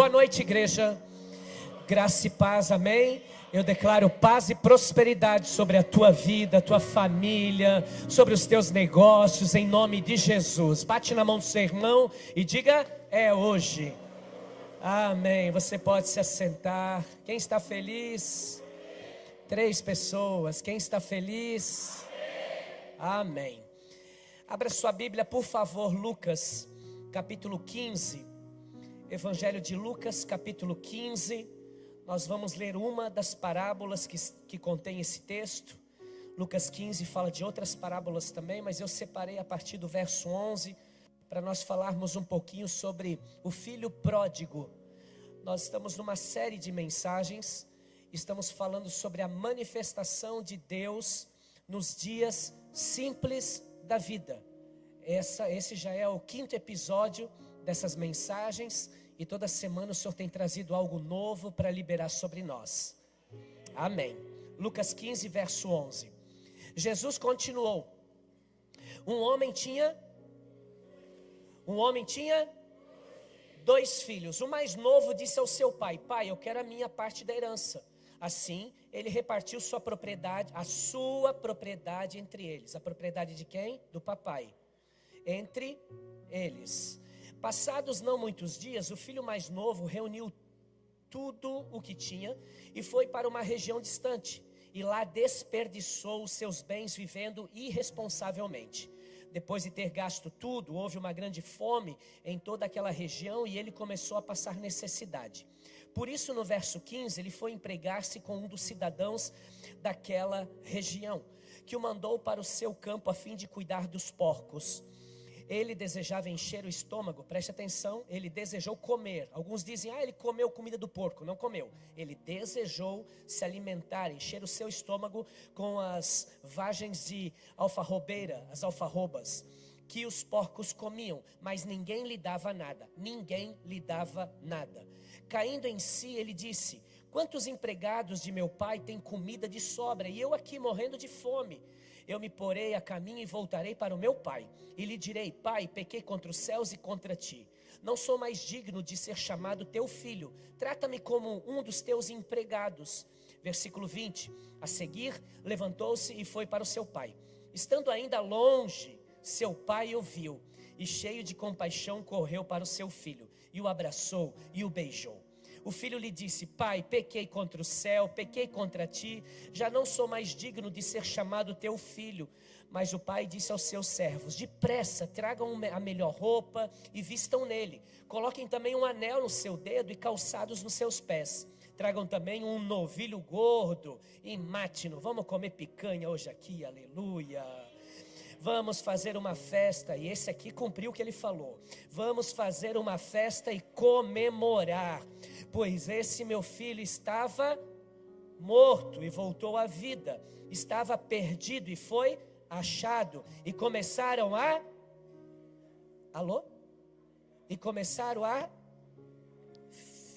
Boa noite, igreja. Graça e paz, amém. Eu declaro paz e prosperidade sobre a tua vida, a tua família, sobre os teus negócios, em nome de Jesus. Bate na mão do seu irmão e diga: é hoje. Amém. Você pode se assentar. Quem está feliz? 3 pessoas. Quem está feliz? Amém. Abra sua Bíblia, por favor, Lucas, capítulo 15. Evangelho de Lucas, capítulo 15. Nós vamos ler uma das parábolas que contém esse texto. Lucas 15 fala de outras parábolas também, mas eu separei a partir do verso 11 para nós falarmos um pouquinho sobre o filho pródigo. Nós estamos numa série de mensagens, estamos falando sobre a manifestação de Deus nos dias simples da vida. Esse já é o 5º episódio dessas mensagens, e toda semana o Senhor tem trazido algo novo para liberar sobre nós. Amém. Lucas 15, verso 11. Jesus continuou. Um homem tinha 2 filhos. O mais novo disse ao seu pai: pai, eu quero a minha parte da herança. Assim, ele repartiu a sua propriedade entre eles. A propriedade de quem? Do papai. Entre eles. Passados não muitos dias, o filho mais novo reuniu tudo o que tinha e foi para uma região distante. E lá desperdiçou os seus bens vivendo irresponsavelmente. Depois de ter gasto tudo, houve uma grande fome em toda aquela região e ele começou a passar necessidade. Por isso, no verso 15, ele foi empregar-se com um dos cidadãos daquela região, que o mandou para o seu campo a fim de cuidar dos porcos. Ele desejava encher o estômago, preste atenção, ele desejou comer. Alguns dizem, ele comeu comida do porco. Não comeu, ele desejou se alimentar, encher o seu estômago com as vagens de alfarrobeira, as alfarrobas, que os porcos comiam, mas ninguém lhe dava nada, Caindo em si, ele disse: quantos empregados de meu pai têm comida de sobra, e eu aqui morrendo de fome? Eu me porei a caminho e voltarei para o meu pai, e lhe direi: pai, pequei contra os céus e contra ti. Não sou mais digno de ser chamado teu filho, trata-me como um dos teus empregados. Versículo 20, a seguir levantou-se e foi para o seu pai. Estando ainda longe, seu pai o viu, e cheio de compaixão correu para o seu filho, e o abraçou e o beijou. O filho lhe disse: pai, pequei contra o céu, pequei contra ti, já não sou mais digno de ser chamado teu filho. Mas o pai disse aos seus servos: depressa, tragam a melhor roupa e vistam nele. Coloquem também um anel no seu dedo e calçados nos seus pés. Tragam também um novilho gordo e mate-no. Vamos comer picanha hoje aqui, aleluia. Vamos fazer uma festa, e esse aqui cumpriu o que ele falou. Vamos fazer uma festa e comemorar, pois esse meu filho estava morto e voltou à vida, estava perdido e foi achado. E começaram a... Alô? E começaram a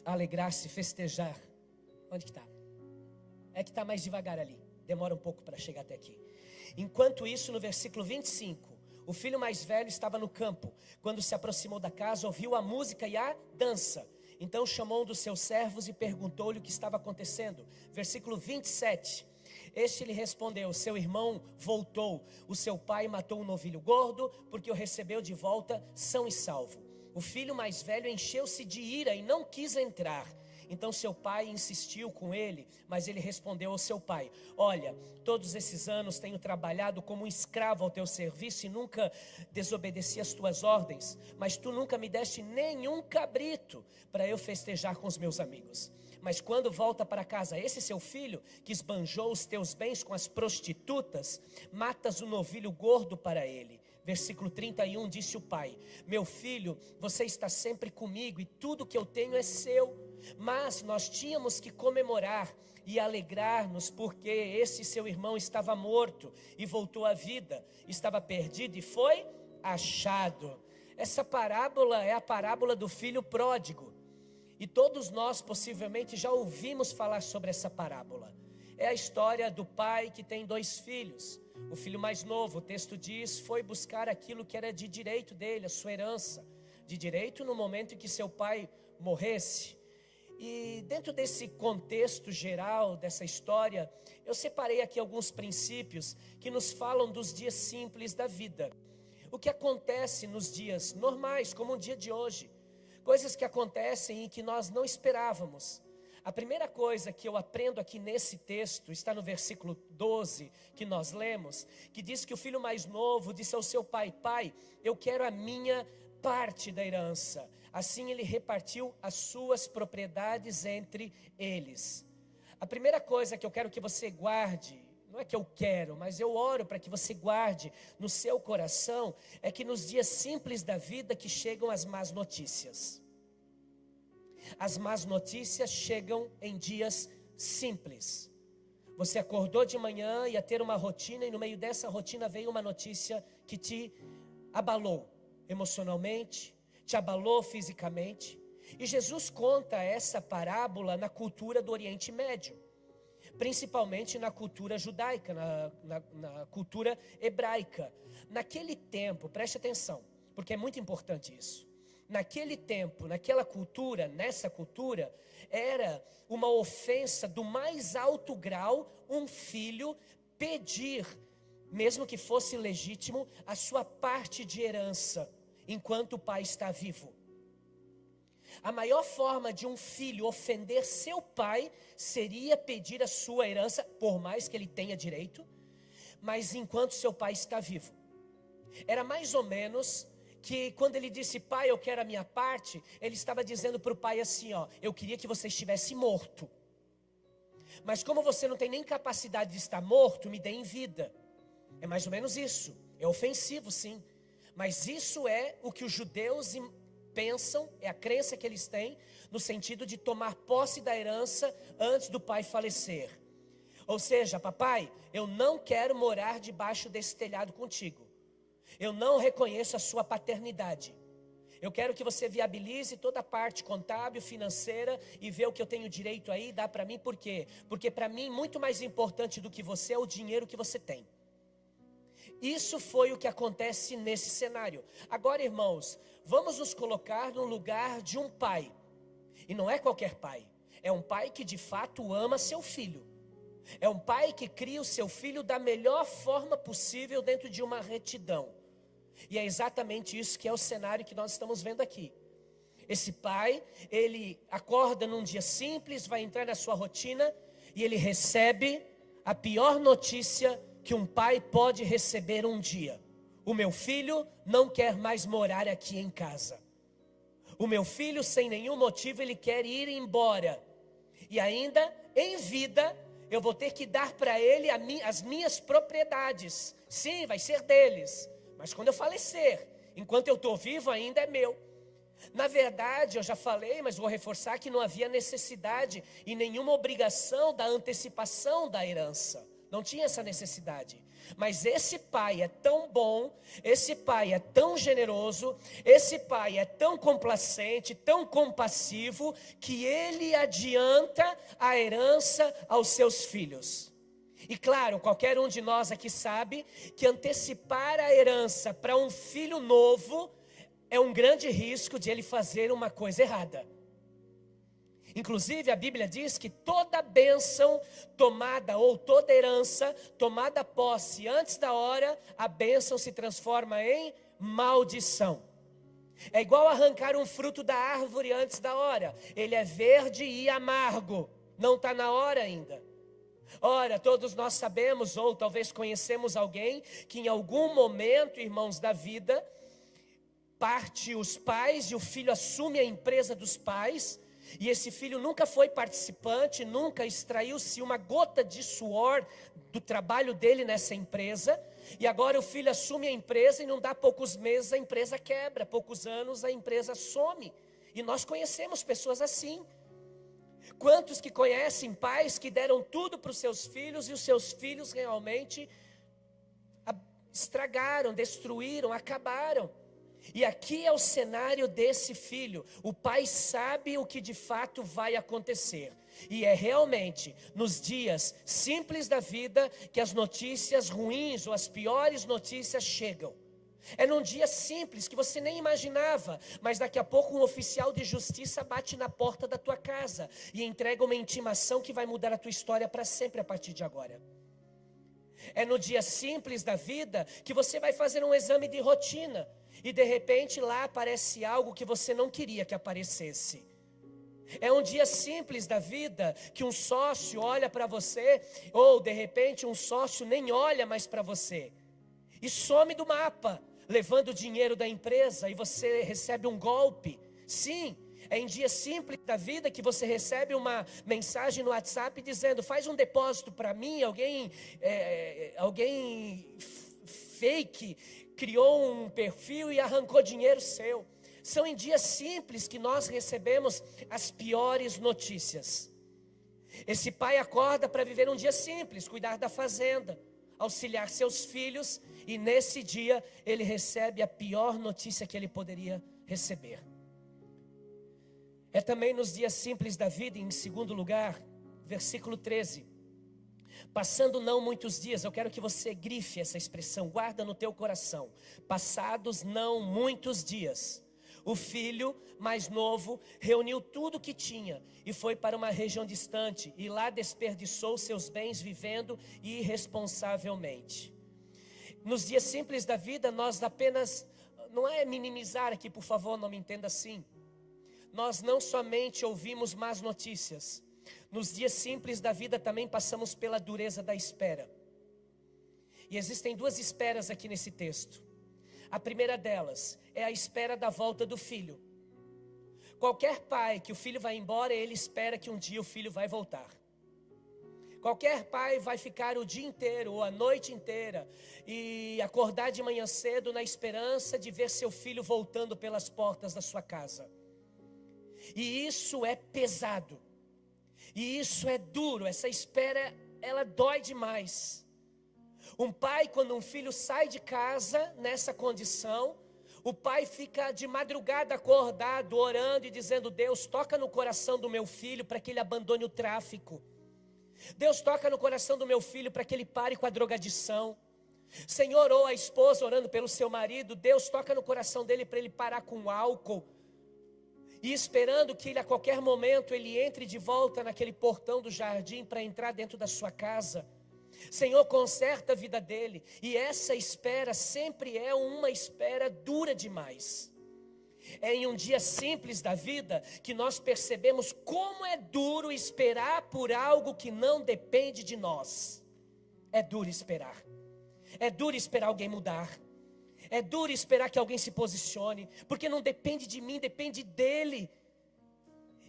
alegrar-se, festejar. Onde que está? É que está mais devagar ali, demora um pouco para chegar até aqui. Enquanto isso, no versículo 25, o filho mais velho estava no campo. Quando se aproximou da casa, ouviu a música e a dança. Então chamou um dos seus servos e perguntou-lhe o que estava acontecendo. Versículo 27, este lhe respondeu: seu irmão voltou, o seu pai matou um novilho gordo, porque o recebeu de volta são e salvo. O filho mais velho encheu-se de ira e não quis entrar. Então seu pai insistiu com ele, mas ele respondeu ao seu pai: olha, todos esses anos tenho trabalhado como um escravo ao teu serviço e nunca desobedeci às tuas ordens, mas tu nunca me deste nenhum cabrito para eu festejar com os meus amigos. Mas quando volta para casa esse seu filho, que esbanjou os teus bens com as prostitutas, matas o novilho gordo para ele. Versículo 31, disse o pai: meu filho, você está sempre comigo e tudo que eu tenho é seu. Mas nós tínhamos que comemorar e alegrar-nos, porque esse seu irmão estava morto e voltou à vida, estava perdido e foi achado. Essa parábola é a parábola do filho pródigo, e todos nós possivelmente já ouvimos falar sobre essa parábola. É a história do pai que tem 2 filhos. O filho mais novo, o texto diz, foi buscar aquilo que era de direito dele, a sua herança. De direito no momento em que seu pai morresse. E dentro desse contexto geral, dessa história, eu separei aqui alguns princípios que nos falam dos dias simples da vida. O que acontece nos dias normais, como o dia de hoje. Coisas que acontecem e que nós não esperávamos. A primeira coisa que eu aprendo aqui nesse texto, está no versículo 12, que nós lemos, que diz que o filho mais novo disse ao seu pai: pai, eu quero a minha parte da herança. Assim ele repartiu as suas propriedades entre eles. A primeira coisa que eu quero que você guarde, não é que eu quero, mas eu oro para que você guarde no seu coração, é que nos dias simples da vida que chegam as más notícias. As más notícias chegam em dias simples. Você acordou de manhã, ia ter uma rotina, e no meio dessa rotina veio uma notícia que te abalou emocionalmente, te abalou fisicamente. E Jesus conta essa parábola na cultura do Oriente Médio, principalmente na cultura judaica, na cultura hebraica. Naquele tempo, preste atenção, porque é muito importante isso. Naquele tempo, naquela cultura, nessa cultura, era uma ofensa do mais alto grau um filho pedir, mesmo que fosse legítimo, a sua parte de herança, enquanto o pai está vivo. A maior forma de um filho ofender seu pai seria pedir a sua herança, por mais que ele tenha direito, mas enquanto seu pai está vivo. Era mais ou menos que quando ele disse: pai, eu quero a minha parte, ele estava dizendo para o pai assim, ó: eu queria que você estivesse morto, mas como você não tem nem capacidade de estar morto, me dê em vida. É mais ou menos isso. É ofensivo, sim, mas isso é o que os judeus pensam, é a crença que eles têm, no sentido de tomar posse da herança antes do pai falecer. Ou seja, papai, eu não quero morar debaixo desse telhado contigo. Eu não reconheço a sua paternidade. Eu quero que você viabilize toda a parte contábil, financeira, e vê o que eu tenho direito aí, dá para mim. Por quê? Porque para mim, muito mais importante do que você é o dinheiro que você tem. Isso foi o que acontece nesse cenário. Agora, irmãos, vamos nos colocar no lugar de um pai. E não é qualquer pai. É um pai que de fato ama seu filho. É um pai que cria o seu filho da melhor forma possível dentro de uma retidão. E é exatamente isso que é o cenário que nós estamos vendo aqui. Esse pai, ele acorda num dia simples, vai entrar na sua rotina e ele recebe a pior notícia que um pai pode receber um dia: o meu filho não quer mais morar aqui em casa. O meu filho, sem nenhum motivo, ele quer ir embora. E ainda, em vida, eu vou ter que dar para ele as minhas propriedades. Sim, vai ser deles, mas quando eu falecer, enquanto eu estou vivo, ainda é meu. Na verdade, eu já falei, mas vou reforçar que não havia necessidade e nenhuma obrigação da antecipação da herança. Não tinha essa necessidade. Mas esse pai é tão bom, esse pai é tão generoso, esse pai é tão complacente, tão compassivo, que ele adianta a herança aos seus filhos. E claro, qualquer um de nós aqui sabe que antecipar a herança para um filho novo é um grande risco de ele fazer uma coisa errada. Inclusive a Bíblia diz que toda bênção tomada, ou toda herança tomada posse antes da hora, a bênção se transforma em maldição. É igual arrancar um fruto da árvore antes da hora. Ele é verde e amargo, não está na hora ainda. Ora, todos nós sabemos, ou talvez conhecemos alguém que em algum momento, irmãos, da vida, parte os pais e o filho assume a empresa dos pais. E esse filho nunca foi participante, nunca extraiu-se uma gota de suor do trabalho dele nessa empresa. E agora o filho assume a empresa e não dá poucos meses a empresa quebra, poucos anos a empresa some. E nós conhecemos pessoas assim. Quantos que conhecem pais que deram tudo para os seus filhos e os seus filhos realmente estragaram, destruíram, acabaram. E aqui é o cenário desse filho. O pai sabe o que de fato vai acontecer. E é realmente nos dias simples da vida que as notícias ruins ou as piores notícias chegam. É num dia simples que você nem imaginava, mas daqui a pouco um oficial de justiça bate na porta da tua casa e entrega uma intimação que vai mudar a tua história para sempre a partir de agora. É no dia simples da vida que você vai fazer um exame de rotina e de repente lá aparece algo que você não queria que aparecesse. É um dia simples da vida que um sócio olha para você, ou de repente um sócio nem olha mais para você e some do mapa, levando o dinheiro da empresa, e você recebe um golpe. Sim, é em dia simples da vida que você recebe uma mensagem no WhatsApp dizendo: faz um depósito para mim. Alguém fake criou um perfil e arrancou dinheiro seu. São em dias simples que nós recebemos as piores notícias. Esse pai acorda para viver um dia simples, cuidar da fazenda, auxiliar seus filhos, e nesse dia ele recebe a pior notícia que ele poderia receber. É também nos dias simples da vida, em segundo lugar, versículo 13. Passando não muitos dias, eu quero que você grife essa expressão, guarda no teu coração. Passados não muitos dias, o filho mais novo reuniu tudo o que tinha e foi para uma região distante, e lá desperdiçou seus bens vivendo irresponsavelmente. Nos dias simples da vida, nós apenas, não é minimizar aqui, por favor, não me entenda assim. Nós não somente ouvimos más notícias, nos dias simples da vida também passamos pela dureza da espera. E existem duas esperas aqui nesse texto. A primeira delas é a espera da volta do filho. Qualquer pai que o filho vai embora, ele espera que um dia o filho vai voltar. Qualquer pai vai ficar o dia inteiro ou a noite inteira e acordar de manhã cedo na esperança de ver seu filho voltando pelas portas da sua casa. E isso é pesado. E isso é duro. Essa espera, ela dói demais. Um pai, quando um filho sai de casa nessa condição, o pai fica de madrugada acordado, orando e dizendo: Deus, toca no coração do meu filho para que ele abandone o tráfico. Deus, toca no coração do meu filho para que ele pare com a drogadição. Senhor, ou a esposa orando pelo seu marido: Deus, toca no coração dele para ele parar com o álcool. E esperando que ele, a qualquer momento, ele entre de volta naquele portão do jardim para entrar dentro da sua casa. Senhor, conserta a vida dele. E essa espera sempre é uma espera dura demais. É em um dia simples da vida que nós percebemos como é duro esperar por algo que não depende de nós. É duro esperar. É duro esperar alguém mudar. É duro esperar que alguém se posicione, porque não depende de mim, depende dele.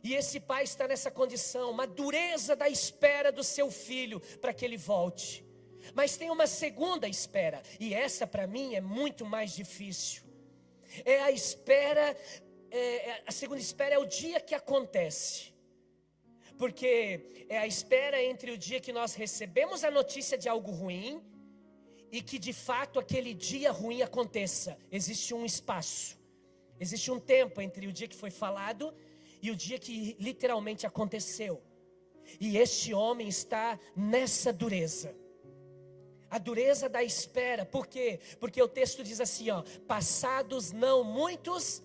E esse pai está nessa condição, uma dureza da espera do seu filho para que ele volte. Mas tem uma segunda espera, e essa para mim é muito mais difícil. É a espera, a segunda espera é o dia que acontece. Porque é a espera entre o dia que nós recebemos a notícia de algo ruim e que de fato aquele dia ruim aconteça. Existe um espaço, existe um tempo entre o dia que foi falado e o dia que literalmente aconteceu. E este homem está nessa dureza. A dureza da espera. Por quê? Porque o texto diz assim, ó: passados não muitos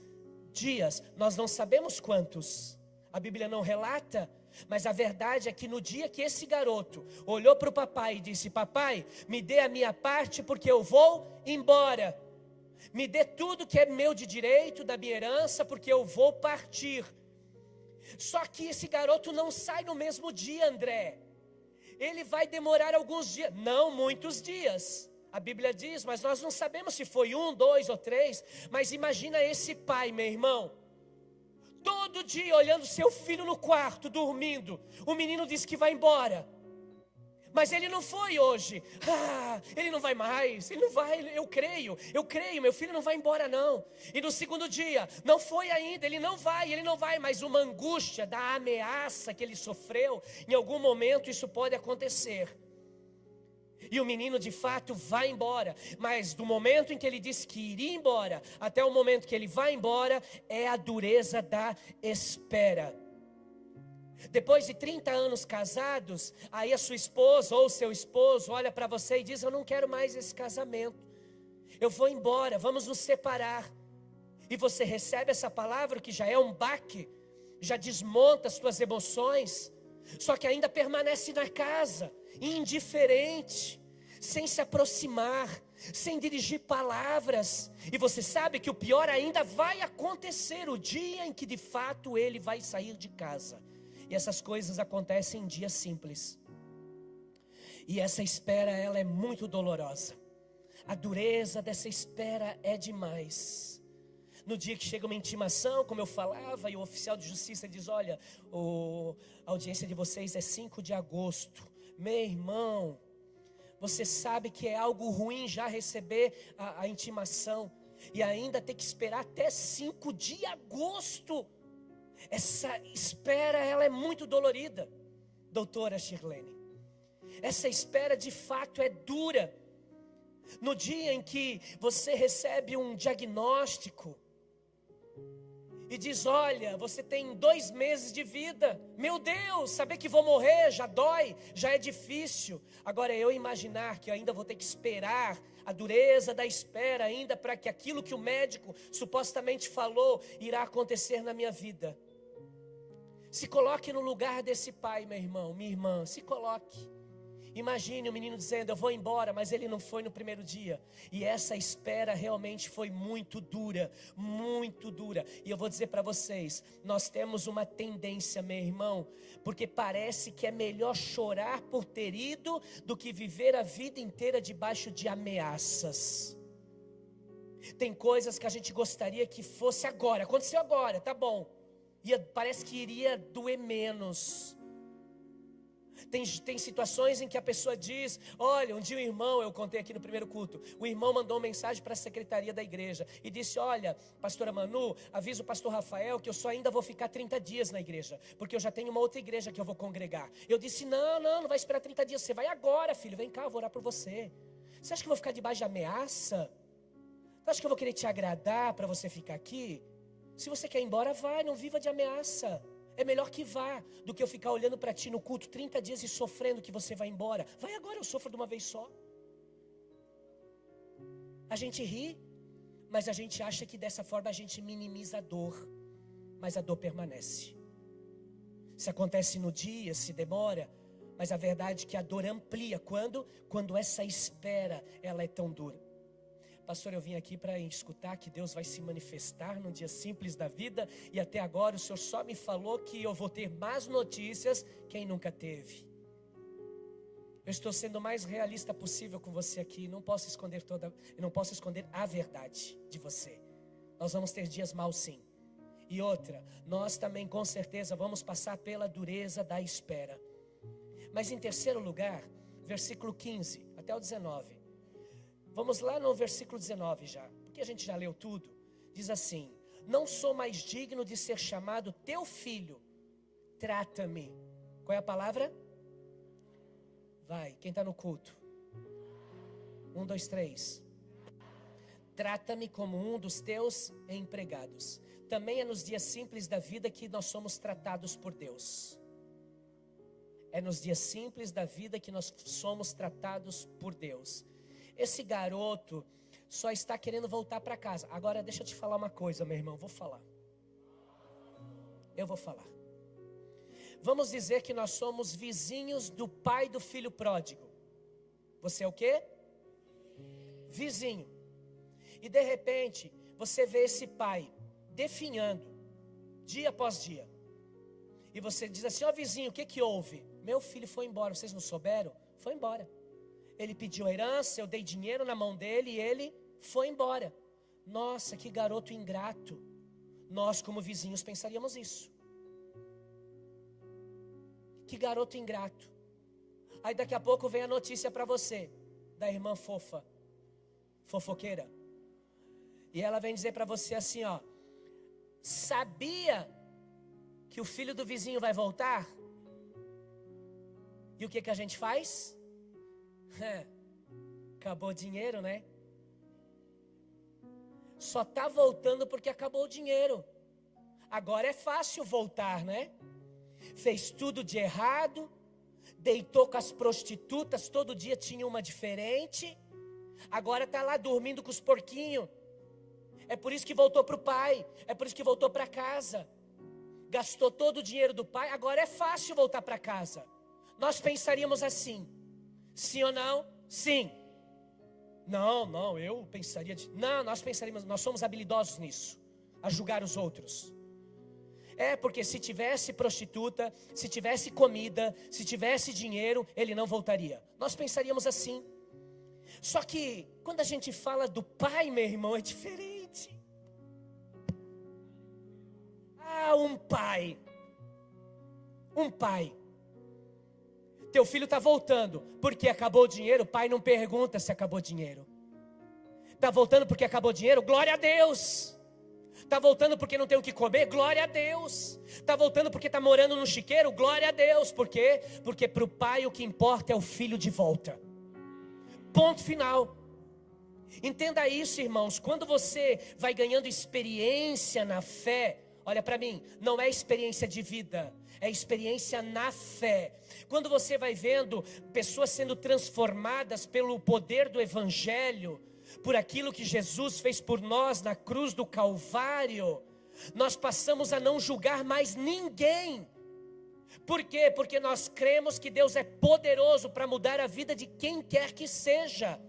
dias. Nós não sabemos quantos. A Bíblia não relata. Mas a verdade é que no dia que esse garoto olhou para o papai e disse: papai, me dê a minha parte porque eu vou embora. Me dê tudo que é meu de direito, da minha herança, porque eu vou partir. Só que esse garoto não sai no mesmo dia, André. Ele vai demorar alguns dias, não muitos dias. A Bíblia diz, mas nós não sabemos se foi 1, 2 ou 3. Mas imagina esse pai, meu irmão, todo dia olhando seu filho no quarto, dormindo. O menino disse que vai embora, mas ele não foi hoje. Ele não vai mais, ele não vai, eu creio, meu filho não vai embora não. E no segundo dia, não foi ainda, ele não vai, mas uma angústia da ameaça que ele sofreu, em algum momento isso pode acontecer. E o menino de fato vai embora, mas do momento em que ele disse que iria embora, até o momento que ele vai embora, é a dureza da espera. Depois de 30 anos casados, aí a sua esposa ou seu esposo olha para você e diz: eu não quero mais esse casamento. eu vou embora, vamos nos separar. E você recebe essa palavra que já é um baque, já desmonta as suas emoções, só que ainda permanece na casa, indiferente, sem se aproximar, sem dirigir palavras. E você sabe que o pior ainda vai acontecer, o dia em que de fato ele vai sair de casa. E essas coisas acontecem em dias simples. E essa espera, ela é muito dolorosa. A dureza dessa espera é demais. No dia que chega uma intimação, como eu falava, e o oficial de justiça diz: olha, a audiência de vocês é 5 de agosto. Meu irmão, você sabe que é algo ruim já receber a intimação, e ainda ter que esperar até 5 de agosto. Essa espera, ela é muito dolorida, doutora Shirlene. Essa espera de fato é dura. No dia em que você recebe um diagnóstico e diz: olha, você tem 2 meses de vida. Meu Deus, saber que vou morrer já dói, já é difícil. Agora eu imaginar que eu ainda vou ter que esperar, a dureza da espera ainda para que aquilo que o médico supostamente falou irá acontecer na minha vida. Se coloque no lugar desse pai, meu irmão, minha irmã, se coloque. Imagine o menino dizendo: eu vou embora, mas ele não foi no primeiro dia. E essa espera realmente foi muito dura, muito dura. E eu vou dizer para vocês, nós temos uma tendência, meu irmão, porque parece que é melhor chorar por ter ido do que viver a vida inteira debaixo de ameaças. Tem coisas que a gente gostaria que fosse agora, aconteceu agora, tá bom. Parece que iria doer menos. Tem situações em que a pessoa diz: olha, um dia o irmão, eu contei aqui no primeiro culto, o irmão mandou uma mensagem para a secretaria da igreja e disse: olha, pastora Manu, avisa o pastor Rafael que eu só ainda vou ficar 30 dias na igreja, porque eu já tenho uma outra igreja que eu vou congregar. Eu disse: não vai esperar 30 dias, você vai agora, filho, vem cá, eu vou orar por você. Você acha que eu vou ficar debaixo de ameaça? Você acha que eu vou querer te agradar para você ficar aqui? Se você quer ir embora, vai, não viva de ameaça. É melhor que vá, do que eu ficar olhando para ti no culto 30 dias e sofrendo que você vai embora. Vai agora, eu sofro de uma vez só. A gente ri, mas a gente acha que dessa forma a gente minimiza a dor. Mas a dor permanece. Se acontece no dia, se demora, mas a verdade é que a dor amplia. Quando essa espera, ela é tão dura. Pastor, eu vim aqui para escutar que Deus vai se manifestar num dia simples da vida, e até agora o Senhor só me falou que eu vou ter más notícias. Quem nunca teve? Eu estou sendo o mais realista possível com você aqui. Não posso esconder a verdade de você. Nós vamos ter dias maus, sim. E outra, nós também com certeza vamos passar pela dureza da espera. Mas em terceiro lugar, versículo 15 até o 19. Vamos lá no versículo 19 já, porque a gente já leu tudo. Diz assim: não sou mais digno de ser chamado teu filho, trata-me. Qual é a palavra? Vai, quem está no culto? 1, 2, 3. Trata-me como um dos teus empregados. Também é nos dias simples da vida que nós somos tratados por Deus. É nos dias simples da vida que nós somos tratados por Deus. Esse garoto só está querendo voltar para casa. Agora deixa eu te falar uma coisa, meu irmão. Eu vou falar. Vamos dizer que nós somos vizinhos do pai do filho pródigo. Você é o quê? Vizinho. E de repente, você vê esse pai definhando, dia após dia. E você diz assim: ó vizinho, o que houve? Meu filho foi embora, vocês não souberam? Foi embora. Ele pediu a herança, eu dei dinheiro na mão dele e ele foi embora. Nossa, que garoto ingrato. Nós como vizinhos pensaríamos isso. Que garoto ingrato. Aí daqui a pouco vem a notícia para você, da irmã fofoqueira. E ela vem dizer para você assim, ó: sabia que o filho do vizinho vai voltar? E o que a gente faz? Acabou o dinheiro, né? Só está voltando porque acabou o dinheiro. Agora é fácil voltar, né? Fez tudo de errado, deitou com as prostitutas, todo dia tinha uma diferente. Agora está lá dormindo com os porquinhos. É por isso que voltou para o pai. É por isso que voltou para casa. Gastou todo o dinheiro do pai. Agora é fácil voltar para casa. Nós pensaríamos assim. Sim ou não? Sim. Não, eu pensaria... Não, nós pensaríamos... Nós somos habilidosos nisso. A julgar os outros. Porque se tivesse prostituta, se tivesse comida, se tivesse dinheiro, ele não voltaria. Nós pensaríamos assim. Só que quando a gente fala do pai, meu irmão, é diferente. Um pai. Teu filho está voltando porque acabou o dinheiro. O pai não pergunta se acabou o dinheiro. Está voltando porque acabou o dinheiro? Glória a Deus. Está voltando porque não tem o que comer? Glória a Deus. Está voltando porque está morando no chiqueiro? Glória a Deus. Por quê? Porque para o pai o que importa é o filho de volta. Ponto final. Entenda isso, irmãos. Quando você vai ganhando experiência na fé, olha para mim, não é experiência de vida, é experiência na fé. Quando você vai vendo pessoas sendo transformadas pelo poder do Evangelho, por aquilo que Jesus fez por nós na cruz do Calvário, nós passamos a não julgar mais ninguém. Por quê? Porque nós cremos que Deus é poderoso para mudar a vida de quem quer que seja.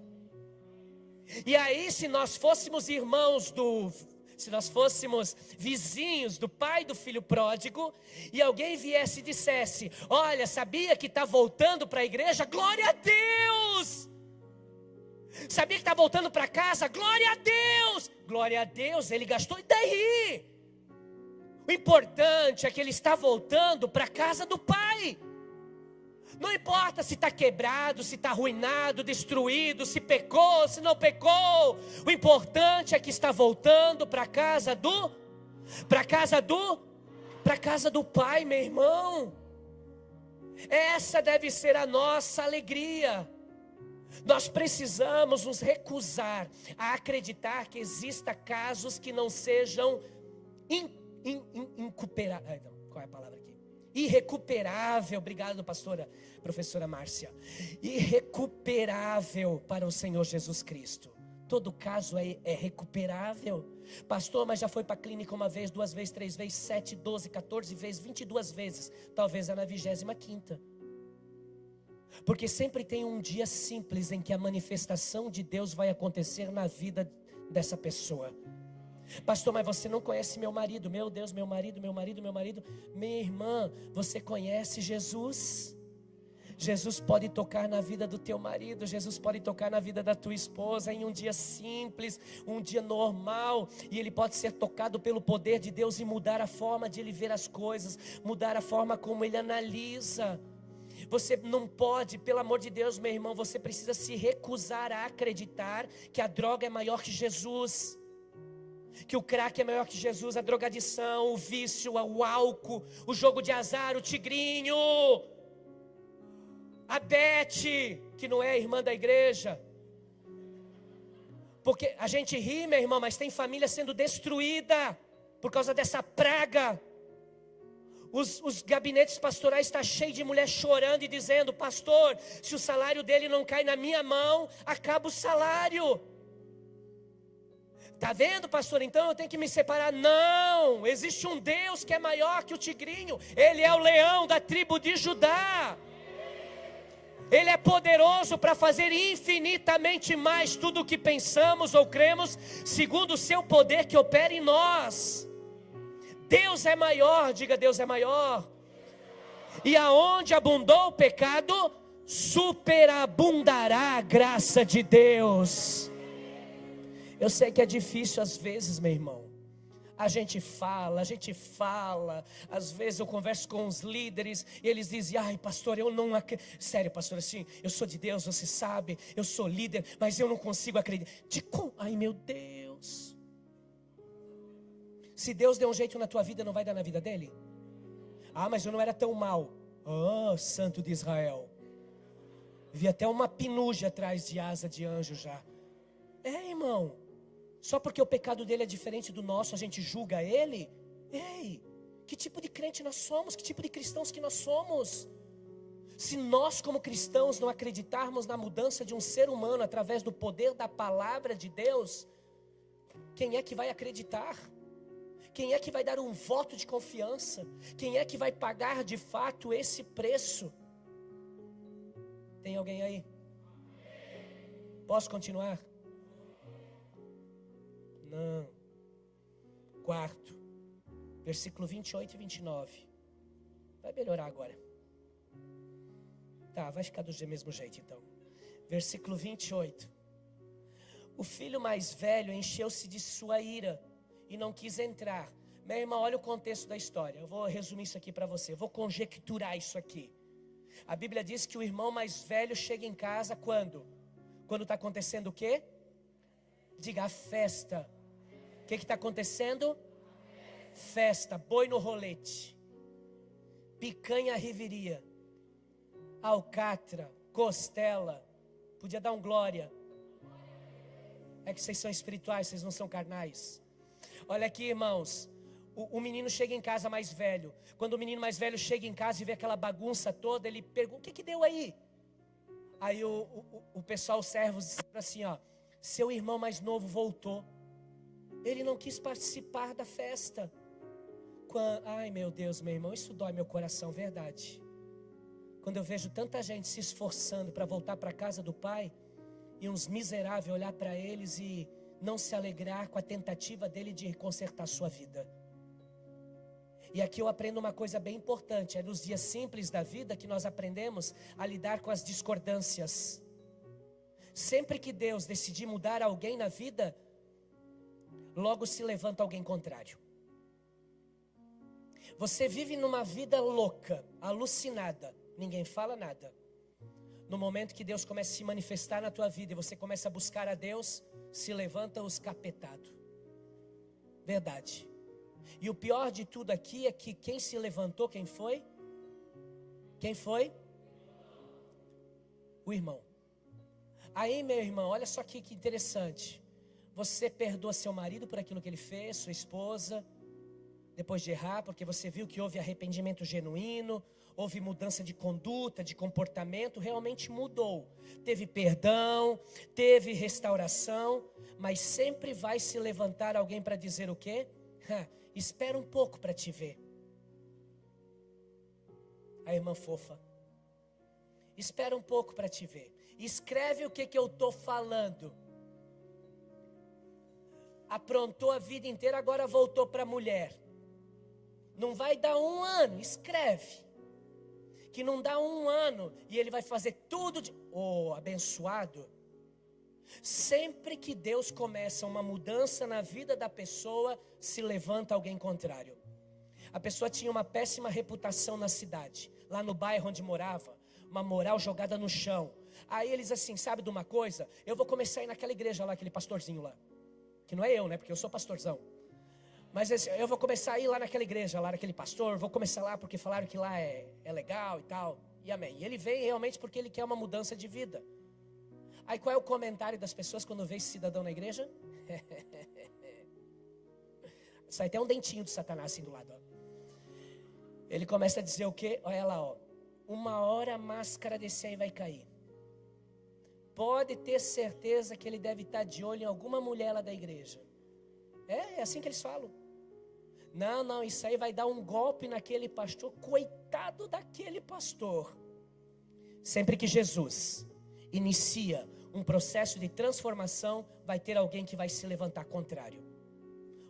E aí, se nós fôssemos se nós fôssemos vizinhos do pai do filho pródigo, e alguém viesse e dissesse: olha, sabia que está voltando para a igreja? Glória a Deus! Sabia que está voltando para casa? Glória a Deus! Glória a Deus, ele gastou, e daí? O importante é que ele está voltando para a casa do pai. Não importa se está quebrado, se está arruinado, destruído, se pecou, se não pecou. O importante é que está voltando para a casa do pai, meu irmão. Essa deve ser a nossa alegria. Nós precisamos nos recusar a acreditar que exista casos que não sejam qual é a palavra aqui? Irrecuperável. Obrigado, professora Márcia. Irrecuperável para o Senhor Jesus Cristo. Todo caso é recuperável. Pastor, mas já foi para a clínica uma vez, 2 vezes, 3 vezes, 7, 12, 14 vezes, 22 vezes. Talvez é na 25ª. Porque sempre tem um dia simples em que a manifestação de Deus vai acontecer na vida dessa pessoa. Pastor, mas você não conhece meu marido. Meu Deus, meu marido. Minha irmã, você conhece Jesus? Jesus pode tocar na vida do teu marido. Jesus pode tocar na vida da tua esposa em um dia simples, um dia normal. E ele pode ser tocado pelo poder de Deus e mudar a forma de ele ver as coisas, mudar a forma como ele analisa. Você não pode, pelo amor de Deus, meu irmão, você precisa se recusar a acreditar que a droga é maior que Jesus, que o crack é maior que Jesus, a drogadição, o vício, o álcool, o jogo de azar, o tigrinho, a Beth, que não é irmã da igreja. Porque a gente ri, meu irmão, mas tem família sendo destruída por causa dessa praga. Os gabinetes pastorais estão cheios de mulher chorando e dizendo: pastor, se o salário dele não cai na minha mão, acaba o salário. Está vendo, pastor? Então eu tenho que me separar. Não, existe um Deus que é maior que o tigrinho. Ele é o leão da tribo de Judá. Ele é poderoso para fazer infinitamente mais tudo o que pensamos ou cremos, segundo o seu poder que opera em nós. Deus é maior, diga: Deus é maior. E aonde abundou o pecado, superabundará a graça de Deus. Eu sei que é difícil às vezes, meu irmão. A gente fala, às vezes eu converso com os líderes e eles dizem: ai pastor, eu não acredito. Sério pastor, assim, eu sou de Deus, você sabe, eu sou líder, mas eu não consigo acreditar. Ai meu Deus. Se Deus deu um jeito na tua vida, não vai dar na vida dele? Ah, mas eu não era tão mal. Santo de Israel. Vi até uma pinugem atrás de asa de anjo já. Irmão, só porque o pecado dele é diferente do nosso, a gente julga ele? Ei, que tipo de crente nós somos? Que tipo de cristãos que nós somos? Se nós como cristãos não acreditarmos na mudança de um ser humano através do poder da palavra de Deus, quem é que vai acreditar? Quem é que vai dar um voto de confiança? Quem é que vai pagar de fato esse preço? Tem alguém aí? Posso continuar? Não. Quarto, versículo 28 e 29. Vai melhorar agora. Tá, vai ficar do mesmo jeito então. Versículo 28. O filho mais velho encheu-se de sua ira e não quis entrar. Meu irmão, olha o contexto da história. Eu vou resumir isso aqui para você. Eu vou conjecturar isso aqui. A Bíblia diz que o irmão mais velho chega em casa quando? Quando está acontecendo o quê? Diga, a festa. O que está acontecendo? Festa, boi no rolete, picanha riveria, alcatra, costela. Podia dar um glória. É que vocês são espirituais, vocês não são carnais. Olha aqui, irmãos. O menino chega em casa mais velho. Quando o menino mais velho chega em casa e vê aquela bagunça toda, ele pergunta: o que deu aí? Aí o pessoal, os servos, disseram assim: ó, seu irmão mais novo voltou. Ele não quis participar da festa. Ai meu Deus, meu irmão, isso dói meu coração, verdade. Quando eu vejo tanta gente se esforçando para voltar para a casa do pai, e uns miseráveis olhar para eles e não se alegrar com a tentativa dele de consertar a sua vida. E aqui eu aprendo uma coisa bem importante. É nos dias simples da vida que nós aprendemos a lidar com as discordâncias. Sempre que Deus decidir mudar alguém na vida, logo se levanta alguém contrário. Você vive numa vida louca, alucinada, ninguém fala nada. No momento que Deus começa a se manifestar na tua vida e você começa a buscar a Deus, se levanta os capetados. Verdade. E o pior de tudo aqui é que quem se levantou, quem foi? Quem foi? O irmão. Aí, meu irmão, olha só aqui que interessante. Você perdoa seu marido por aquilo que ele fez, sua esposa, depois de errar, porque você viu que houve arrependimento genuíno, houve mudança de conduta, de comportamento, realmente mudou. Teve perdão, teve restauração, mas sempre vai se levantar alguém para dizer o quê? Espera um pouco para te ver. A irmã fofa. Espera um pouco para te ver. Escreve o que eu estou falando. Aprontou a vida inteira, agora voltou para a mulher. Não vai dar um ano, escreve. Que não dá um ano e ele vai fazer tudo de... Oh, abençoado. Sempre que Deus começa uma mudança na vida da pessoa, se levanta alguém contrário. A pessoa tinha uma péssima reputação na cidade, lá no bairro onde morava, uma moral jogada no chão. Aí eles assim, sabe de uma coisa? Eu vou começar a ir naquela igreja lá, aquele pastorzinho lá. Que não é eu, né? Porque eu sou pastorzão. Mas eu vou começar a ir lá naquela igreja, lá naquele pastor, vou começar lá porque falaram que lá é legal e tal. E amém. E ele vem realmente porque ele quer uma mudança de vida. Aí qual é o comentário das pessoas quando vê esse cidadão na igreja? Sai até um dentinho de Satanás assim do lado. Ó. Ele começa a dizer o quê? Olha lá, ó. Uma hora a máscara desse aí vai cair. Pode ter certeza que ele deve estar de olho em alguma mulher lá da igreja. É assim que eles falam. Não, isso aí vai dar um golpe naquele pastor. Coitado daquele pastor. Sempre que Jesus inicia um processo de transformação, vai ter alguém que vai se levantar contrário.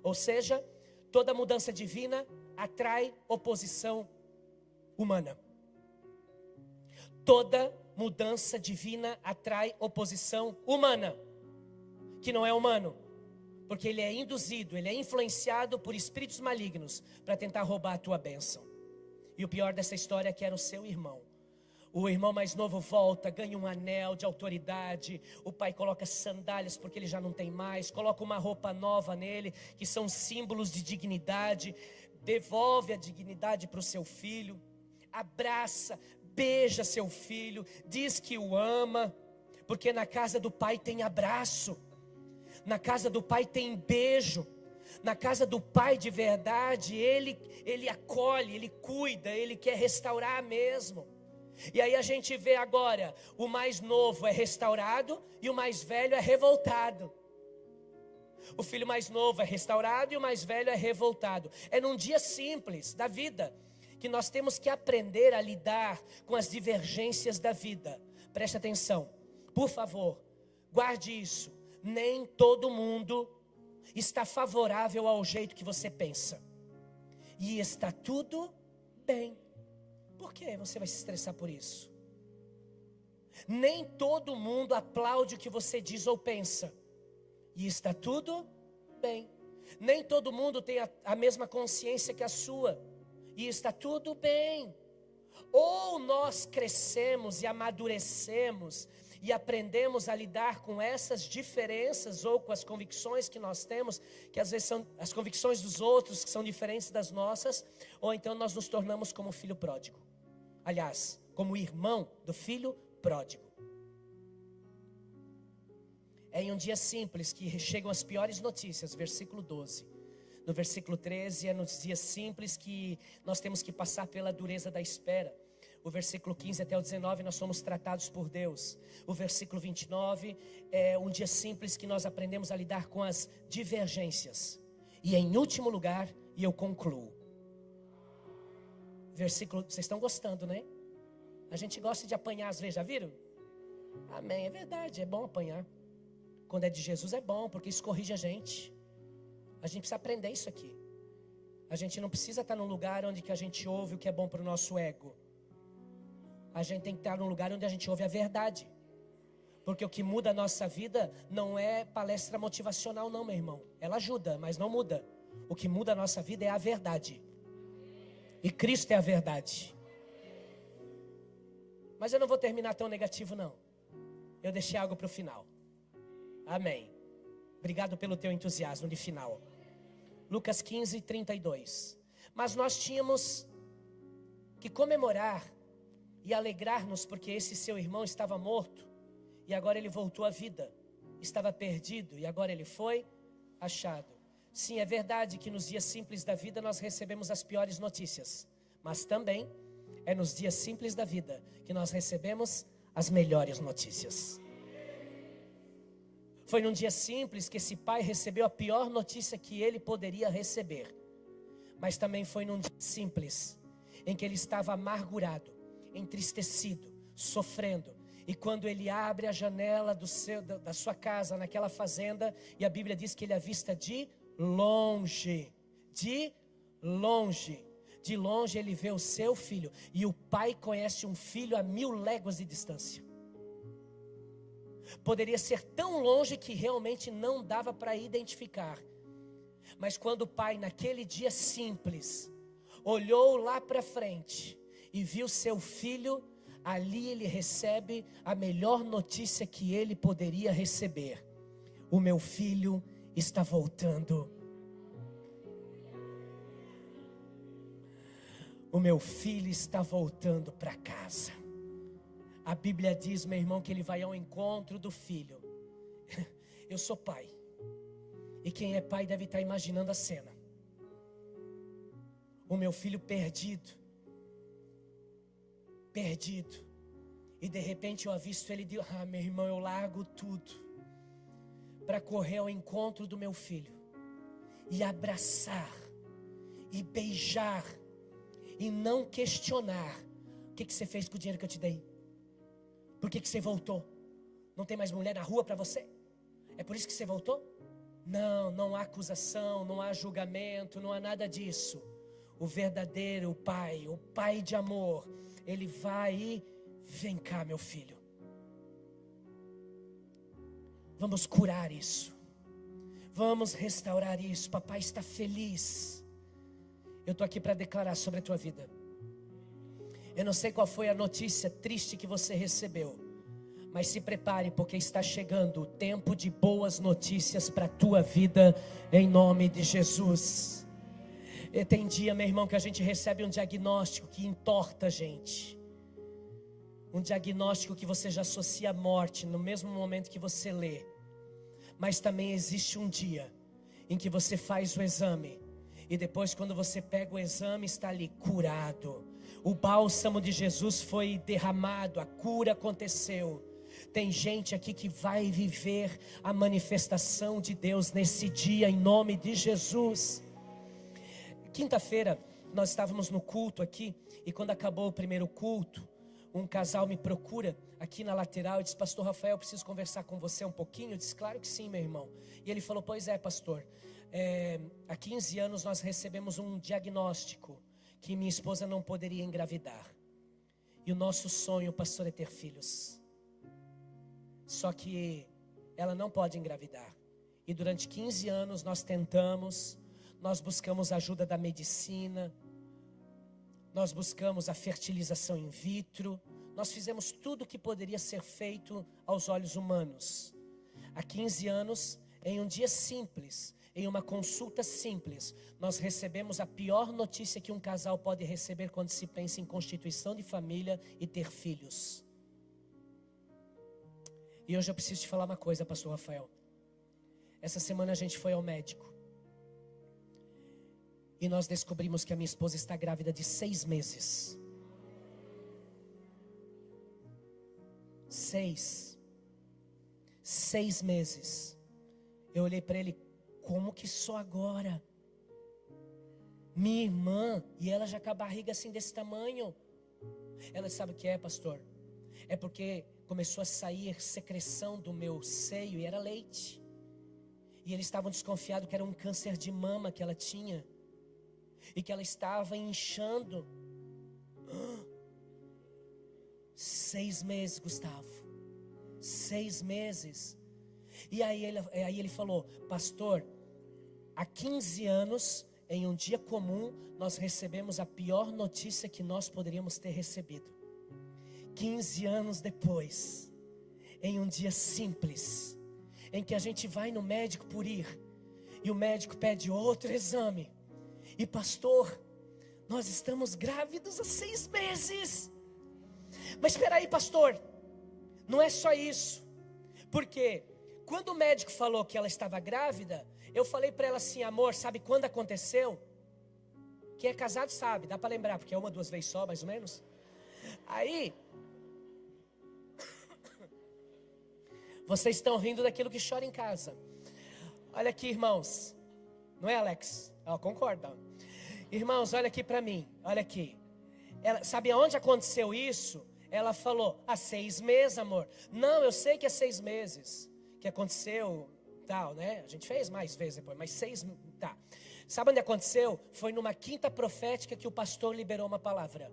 Ou seja, toda mudança divina atrai oposição humana. Toda mudança divina atrai oposição humana, que não é humano, porque ele é induzido, ele é influenciado por espíritos malignos para tentar roubar a tua bênção. E o pior dessa história é que era o seu irmão. O irmão mais novo volta, ganha um anel de autoridade. O pai coloca sandálias porque ele já não tem mais. Coloca uma roupa nova nele, que são símbolos de dignidade. Devolve a dignidade para o seu filho. Abraça, beija seu filho. Diz que o ama. Porque na casa do pai tem abraço. Na casa do pai tem beijo. Na casa do pai de verdade, ele acolhe, ele cuida, ele quer restaurar mesmo. E aí a gente vê agora, o mais novo é restaurado e o mais velho é revoltado. O filho mais novo é restaurado e o mais velho é revoltado. É num dia simples da vida que nós temos que aprender a lidar com as divergências da vida. Preste atenção, por favor, guarde isso. Nem todo mundo está favorável ao jeito que você pensa. E está tudo bem. Por que você vai se estressar por isso? Nem todo mundo aplaude o que você diz ou pensa. E está tudo bem. Nem todo mundo tem a mesma consciência que a sua. E está tudo bem. Ou nós crescemos e amadurecemos e aprendemos a lidar com essas diferenças ou com as convicções que nós temos, que às vezes são as convicções dos outros que são diferentes das nossas, ou então nós nos tornamos como o filho pródigo. Aliás, como o irmão do filho pródigo. É em um dia simples que chegam as piores notícias, versículo 12. No versículo 13 é nos dias simples que nós temos que passar pela dureza da espera. O versículo 15 até o 19 nós somos tratados por Deus. O versículo 29 é um dia simples que nós aprendemos a lidar com as divergências. E em último lugar, e eu concluo. Versículo, vocês estão gostando, né? A gente gosta de apanhar às vezes, já viram? Amém, é verdade, é bom apanhar. Quando é de Jesus é bom, porque isso corrige a gente. A gente precisa aprender isso aqui. A gente não precisa estar num lugar onde que a gente ouve o que é bom para o nosso ego. A gente tem que estar num lugar onde a gente ouve a verdade. Porque o que muda a nossa vida não é palestra motivacional não, meu irmão. Ela ajuda, mas não muda. O que muda a nossa vida é a verdade. E Cristo é a verdade. Mas eu não vou terminar tão negativo não. Eu deixei algo para o final. Amém. Obrigado pelo teu entusiasmo de final. Lucas 15, 32. Mas nós tínhamos que comemorar e alegrar-nos porque esse seu irmão estava morto e agora ele voltou à vida. Estava perdido e agora ele foi achado. Sim, é verdade que nos dias simples da vida nós recebemos as piores notícias. Mas também é nos dias simples da vida que nós recebemos as melhores notícias. Foi num dia simples que esse pai recebeu a pior notícia que ele poderia receber. Mas também foi num dia simples em que ele estava amargurado, entristecido, sofrendo. E quando ele abre a janela da sua casa, naquela fazenda, e a Bíblia diz que ele avista de longe. De longe ele vê o seu filho. E o pai conhece um filho a 1000 léguas de distância. Poderia ser tão longe que realmente não dava para identificar. Mas quando o pai, naquele dia simples, olhou lá para frente e viu seu filho, ali ele recebe a melhor notícia que ele poderia receber: o meu filho está voltando. O meu filho está voltando para casa. A Bíblia diz, meu irmão, que ele vai ao encontro do filho. Eu sou pai. E quem é pai deve estar imaginando a cena. O meu filho perdido. E de repente eu avisto ele e digo: meu irmão, eu largo tudo para correr ao encontro do meu filho. E abraçar. E beijar. E não questionar. O que você fez com o dinheiro que eu te dei? Por que você voltou? Não tem mais mulher na rua para você? É por isso que você voltou? Não há acusação, não há julgamento, não há nada disso. O verdadeiro pai, o pai de amor, ele vai e vem cá, meu filho. Vamos curar isso. Vamos restaurar isso. Papai está feliz. Eu estou aqui para declarar sobre a tua vida. Eu não sei qual foi a notícia triste que você recebeu, mas se prepare, porque está chegando o tempo de boas notícias para a tua vida, em nome de Jesus. E tem dia, meu irmão, que a gente recebe um diagnóstico que entorta a gente. Um diagnóstico que você já associa à morte no mesmo momento que você lê. Mas também existe um dia em que você faz o exame, e depois quando você pega o exame está ali curado, O bálsamo de Jesus foi derramado, a cura aconteceu. Tem gente aqui que vai viver a manifestação de Deus nesse dia, em nome de Jesus. Quinta-feira, nós estávamos no culto aqui, e quando acabou o primeiro culto, um casal me procura aqui na lateral e disse: pastor Rafael, eu preciso conversar com você um pouquinho. Eu disse: claro que sim, meu irmão. E ele falou: pois é, pastor, há 15 anos nós recebemos um diagnóstico que minha esposa não poderia engravidar. E o nosso sonho, pastor, é ter filhos. Só que ela não pode engravidar. E durante 15 anos nós tentamos, nós buscamos a ajuda da medicina, nós buscamos a fertilização in vitro, nós fizemos tudo o que poderia ser feito aos olhos humanos. Há 15 anos, em um dia simples, em uma consulta simples, nós recebemos a pior notícia que um casal pode receber quando se pensa em constituição de família e ter filhos. E hoje eu preciso te falar uma coisa, pastor Rafael. Essa semana a gente foi ao médico. E nós descobrimos que a minha esposa está grávida de 6 meses. 6 meses. Eu olhei para ele: como que só agora? Minha irmã, e ela já com a barriga assim desse tamanho. Ela sabe o que é, pastor? É porque começou a sair secreção do meu seio e era leite. E eles estavam desconfiados que era um câncer de mama que ela tinha. E que ela estava inchando. 6 meses, Gustavo. 6 meses. E aí ele falou: pastor, há 15 anos, em um dia comum, nós recebemos a pior notícia que nós poderíamos ter recebido. 15 anos depois, em um dia simples, em que a gente vai no médico por ir, e o médico pede outro exame. E pastor, nós estamos grávidos há 6 meses. Mas espera aí, pastor, não é só isso. Porque quando o médico falou que ela estava grávida, eu falei para ela assim: amor, sabe quando aconteceu? Quem é casado sabe, dá para lembrar, porque é 1 ou 2 vezes só, mais ou menos. Aí, vocês estão rindo daquilo que chora em casa. Olha aqui, irmãos. Não é, Alex? Concorda. Irmãos, olha aqui para mim. Olha aqui. Sabe aonde aconteceu isso? Ela falou: há 6 meses, amor. Não, eu sei que é 6 meses que aconteceu, tal, né? A gente fez mais vezes depois, mas 6, tá. Sabe onde aconteceu? Foi numa quinta profética que o pastor liberou uma palavra.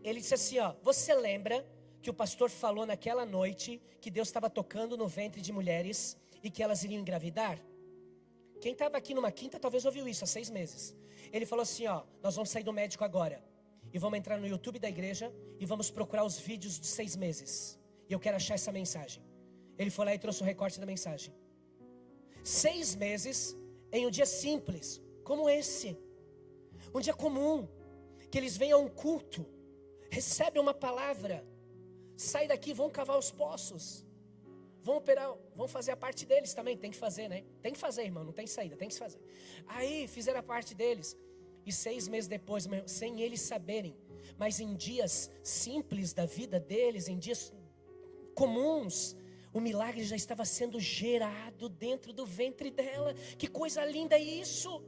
Ele disse assim, ó: você lembra que o pastor falou naquela noite que Deus estava tocando no ventre de mulheres e que elas iriam engravidar? Quem estava aqui numa quinta talvez ouviu isso há 6 meses. Ele falou assim, ó: nós vamos sair do médico agora e vamos entrar no YouTube da igreja e vamos procurar os vídeos de 6 meses. E eu quero achar essa mensagem. Ele foi lá e trouxe o recorte da mensagem. 6 meses em um dia simples como esse. Um dia comum, que eles vêm a um culto, recebem uma palavra, saem daqui, vão cavar os poços, vão operar, vão fazer a parte deles também. Tem que fazer, né? Tem que fazer, irmão, não tem saída, tem que fazer. Aí fizeram a parte deles. E 6 meses depois, sem eles saberem, mas em dias simples da vida deles, em dias comuns, o milagre já estava sendo gerado dentro do ventre dela. Que coisa linda isso!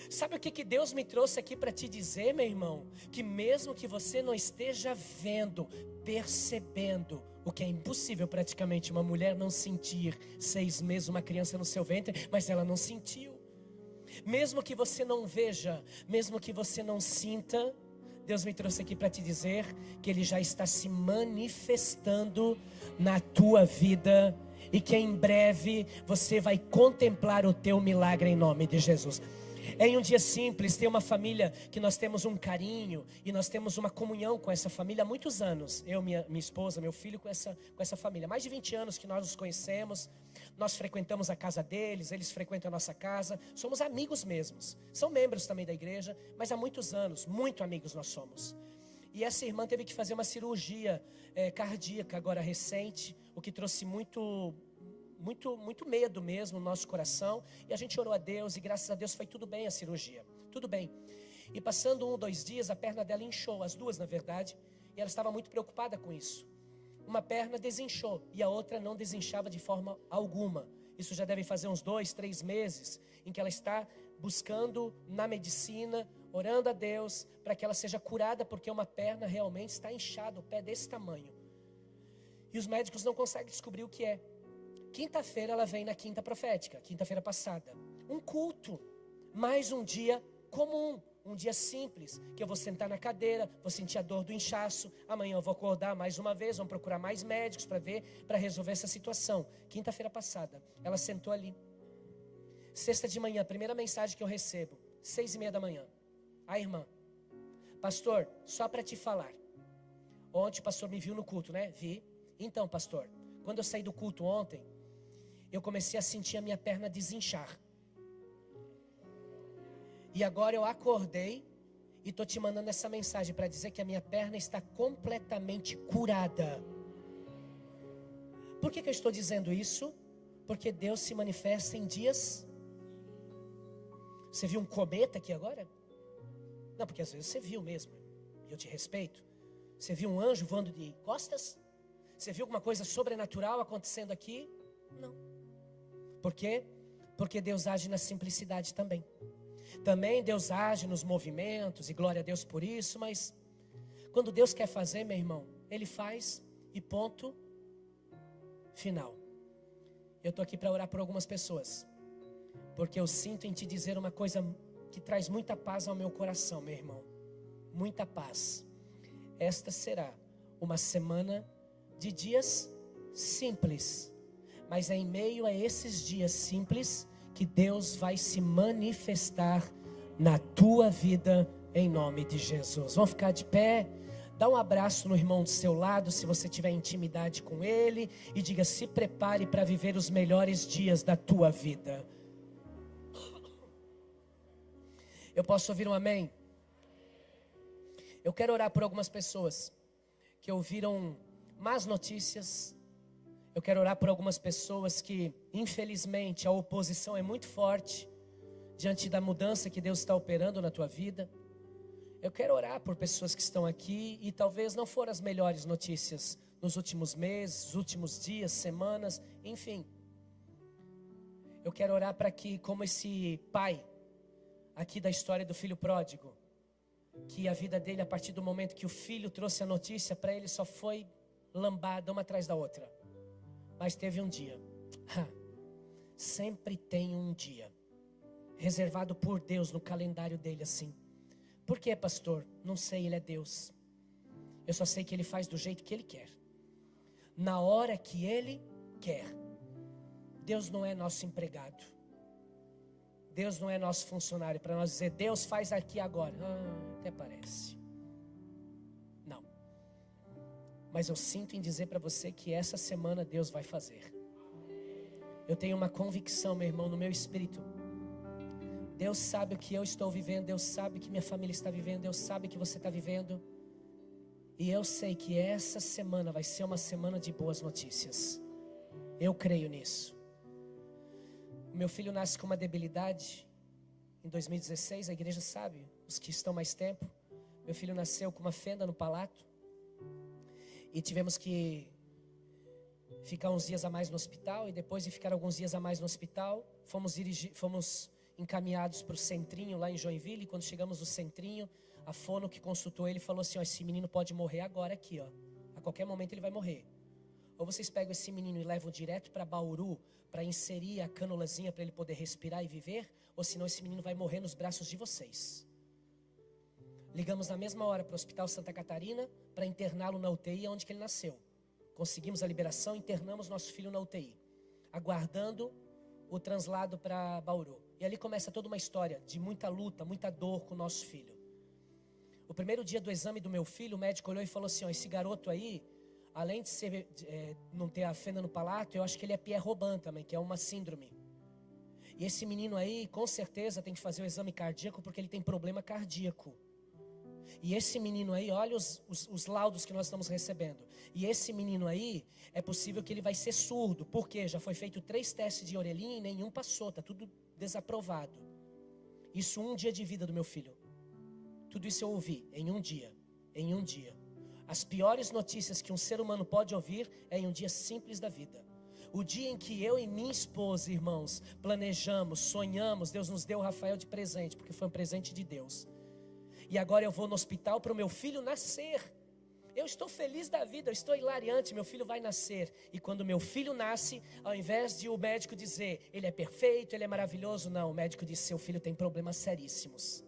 Sabe o que Deus me trouxe aqui para te dizer, meu irmão? Que mesmo que você não esteja vendo, percebendo, o que é impossível praticamente uma mulher não sentir 6 meses uma criança no seu ventre, mas ela não sentiu. Mesmo que você não veja, mesmo que você não sinta, Deus me trouxe aqui para te dizer que Ele já está se manifestando na tua vida e que em breve você vai contemplar o teu milagre em nome de Jesus. Em um dia simples, tem uma família que nós temos um carinho e nós temos uma comunhão com essa família há muitos anos. Eu, minha esposa, meu filho com essa família. Mais de 20 anos que nós os conhecemos. Nós frequentamos a casa deles, eles frequentam a nossa casa. Somos amigos mesmos. São membros também da igreja, mas há muitos anos, muito amigos nós somos. E essa irmã teve que fazer uma cirurgia cardíaca agora recente, o que trouxe muito medo mesmo no nosso coração. E a gente orou a Deus e graças a Deus foi tudo bem a cirurgia. Tudo bem. E passando 1 ou 2 dias, a perna dela inchou, as duas na verdade, e ela estava muito preocupada com isso. Uma perna desinchou e a outra não desinchava de forma alguma. Isso já deve fazer uns 2, 3 meses em que ela está buscando na medicina, orando a Deus para que ela seja curada, porque uma perna realmente está inchada, o pé desse tamanho. E os médicos não conseguem descobrir o que é. Quinta-feira ela vem na quinta profética, quinta-feira passada. Um culto, mais um dia comum, um dia simples, que eu vou sentar na cadeira, vou sentir a dor do inchaço, amanhã eu vou acordar mais uma vez, vamos procurar mais médicos para resolver essa situação. Quinta-feira passada, ela sentou ali. Sexta de manhã, a primeira mensagem que eu recebo, 6:30 da manhã. A irmã: pastor, só para te falar, ontem o pastor me viu no culto, né? Vi. Então, pastor, quando eu saí do culto ontem, eu comecei a sentir a minha perna desinchar. E agora eu acordei e estou te mandando essa mensagem para dizer que a minha perna está completamente curada. Por que eu estou dizendo isso? Porque Deus se manifesta em dias. Você viu um cometa aqui agora? Não, porque às vezes você viu mesmo, e eu te respeito. Você viu um anjo voando de costas? Você viu alguma coisa sobrenatural acontecendo aqui? Não. Por quê? Porque Deus age na simplicidade também. Também Deus age nos movimentos, e glória a Deus por isso, mas quando Deus quer fazer, meu irmão, Ele faz e ponto final. Eu estou aqui para orar por algumas pessoas, porque eu sinto em te dizer uma coisa que traz muita paz ao meu coração, meu irmão. Muita paz. Esta será uma semana de dias simples, mas é em meio a esses dias simples que Deus vai se manifestar na tua vida, em nome de Jesus. Vamos ficar de pé, dá um abraço no irmão do seu lado, se você tiver intimidade com ele, e diga: se prepare para viver os melhores dias da tua vida. Eu posso ouvir um amém? Eu quero orar por algumas pessoas que ouviram más notícias. Eu quero orar por algumas pessoas que, infelizmente, a oposição é muito forte diante da mudança que Deus está operando na tua vida. Eu quero orar por pessoas que estão aqui e talvez não foram as melhores notícias nos últimos meses, últimos dias, semanas, enfim. Eu quero orar para que, como esse pai aqui da história do filho pródigo, que a vida dele, a partir do momento que o filho trouxe a notícia para ele, só foi lambada uma atrás da outra. Mas teve um dia, sempre tem um dia, reservado por Deus no calendário dele assim. Por quê, pastor? Não sei, ele é Deus. Eu só sei que ele faz do jeito que ele quer, na hora que ele quer. Deus não é nosso empregado. Deus não é nosso funcionário para nós dizer: Deus faz aqui agora. Até parece. Não. Mas eu sinto em dizer para você que essa semana Deus vai fazer. Eu tenho uma convicção, meu irmão, no meu espírito. Deus sabe o que eu estou vivendo. Deus sabe o que minha família está vivendo. Deus sabe o que você está vivendo. E eu sei que essa semana vai ser uma semana de boas notícias. Eu creio nisso. Meu filho nasce com uma debilidade. Em 2016, a igreja sabe, os que estão mais tempo. Meu filho nasceu com uma fenda no palato. E tivemos que ficar uns dias a mais no hospital. E depois de ficar alguns dias a mais no hospital, fomos encaminhados para o Centrinho, lá em Joinville. E quando chegamos no Centrinho, a fono que consultou ele falou assim: esse menino pode morrer agora aqui, a qualquer momento ele vai morrer. Ou vocês pegam esse menino e levam direto para Bauru, para inserir a canulazinha para ele poder respirar e viver, ou senão esse menino vai morrer nos braços de vocês. Ligamos na mesma hora para o Hospital Santa Catarina para interná-lo na UTI onde que ele nasceu. Conseguimos a liberação, internamos nosso filho na UTI, aguardando o translado para Bauru. E ali começa toda uma história de muita luta, muita dor com o nosso filho. O primeiro dia do exame do meu filho, o médico olhou e falou assim: esse garoto aí, além de ser, não ter a fenda no palato, eu acho que ele é Pierre-Robin também, que é uma síndrome. E esse menino aí, com certeza, tem que fazer o exame cardíaco porque ele tem problema cardíaco. E esse menino aí, olha os laudos que nós estamos recebendo. E esse menino aí, é possível que ele vai ser surdo. Por quê? Já foi feito 3 testes de orelhinha e nenhum passou, está tudo desaprovado. Isso 1 dia de vida do meu filho. Tudo isso eu ouvi em um dia. Em um dia. As piores notícias que um ser humano pode ouvir é em um dia simples da vida. O dia em que eu e minha esposa, irmãos, planejamos, sonhamos, Deus nos deu o Rafael de presente, porque foi um presente de Deus. E agora eu vou no hospital para o meu filho nascer. Eu estou feliz da vida, eu estou hilariante, meu filho vai nascer. E quando meu filho nasce, ao invés de o médico dizer, ele é perfeito, ele é maravilhoso, não, o médico diz, seu filho tem problemas seríssimos.